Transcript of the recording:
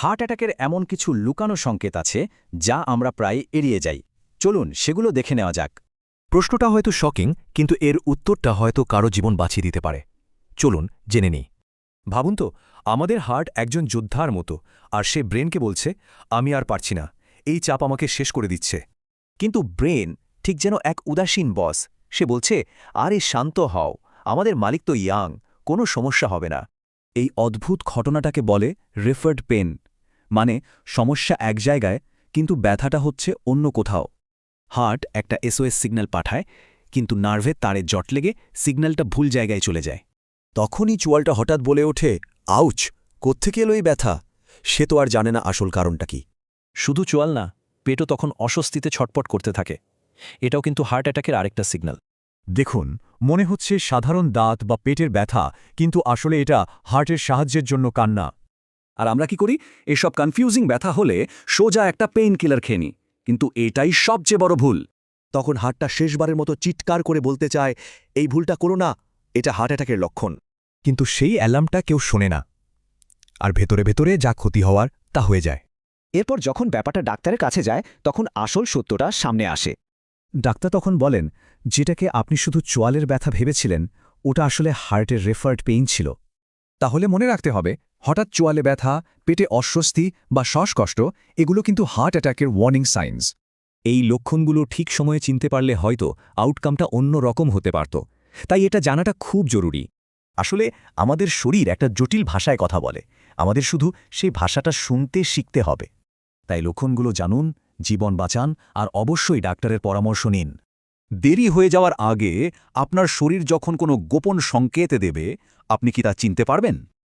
Heart অ্যাটাকের এমন কিছু লুকানো সংকেত আছে যা আমরা প্রায় এড়িয়ে যাই। চলুন সেগুলো দেখে নেওয়া যাক। প্রশ্নটা হয়তো শকিং, কিন্তু এর উত্তরটা হয়তো কারো জীবন বাঁচিয়ে দিতে পারে। চলুন জেনে নিই। ভাবুন তো, আমাদের হার্ট একজন যোদ্ধার মতো, আর সে ব্রেনকে বলছে, আমি আর পারছি না, এই চাপ আমাকে শেষ করে দিচ্ছে। কিন্তু ব্রেন ঠিক যেন এক উদাসীন বস। সে বলছে, আরে শান্ত হও, আমাদের মালিক তো ইয়াং, কোনো সমস্যা হবে না। এই অদ্ভুত ঘটনাটাকে বলে রেফার্ড পেন, মানে সমস্যা এক জায়গায় কিন্তু ব্যথাটা হচ্ছে অন্য কোথাও। হার্ট একটা এসওএস সিগন্যাল পাঠায়, কিন্তু নার্ভের তারে জট লেগে সিগন্যালটা ভুল জায়গায় চলে যায়। তখনই চোয়ালটা হঠাৎ বলে ওঠে, আউচ, কোত্থেকে এলো এই ব্যথা? সে তো আর জানে না আসল কারণটা কি। শুধু চোয়াল না, পেটও তখন অস্বস্তিতে ছটপট করতে থাকে। এটাও কিন্তু হার্ট অ্যাটাকের আরেকটা সিগন্যাল। দেখুন, মনে হচ্ছে সাধারণ দাঁত বা পেটের ব্যথা, কিন্তু আসলে এটা হার্টের সাহায্যের জন্য কান্না। আর আমরা কি করি? এসব কনফিউজিং ব্যথা হলে সোজা একটা পেইন কিলার খেয়ে নিই, কিন্তু এটাই সবচেয়ে বড় ভুল। তখন হার্টটা শেষবারের মতো চিৎকার করে বলতে চায়, এই ভুলটা করো না, এটা হার্ট অ্যাটাকের লক্ষণ। কিন্তু সেই অ্যালার্মটা কেউ শোনে না, আর ভেতরে ভেতরে যা ক্ষতি হওয়ার তা হয়ে যায়। এরপর যখন ব্যাপারটা ডাক্তারের কাছে যায়, তখন আসল সত্যটা সামনে আসে। ডাক্তার তখন বলেন, যেটাকে আপনি শুধু চোয়ালের ব্যথা ভেবেছিলেন, ওটা আসলে হার্টের রেফার্ড পেইন ছিল। তাহলে মনে রাখতে হবে, হঠাৎ চোয়ালে ব্যথা, পেটে অস্বস্তি বা শ্বাসকষ্ট, এগুলো কিন্তু হার্ট অ্যাটাকের ওয়ার্নিং সাইনস। এই লক্ষণগুলো ঠিক সময়ে চিনতে পারলে হয়তো আউটকামটা অন্য রকম হতে পারত। তাই এটা জানাটা খুব জরুরি। আসলে আমাদের শরীর একটা জটিল ভাষায় কথা বলে, আমাদের শুধু সেই ভাষাটা শুনতে শিখতে হবে। তাই লক্ষণগুলো জানুন, জীবন বাঁচান, আর অবশ্যই ডাক্তারের পরামর্শ নিন। দেরি হয়ে যাওয়ার আগে আপনার শরীর যখন কোনো গোপন সংকেত দেবে, আপনি কি তা চিনতে পারবেন?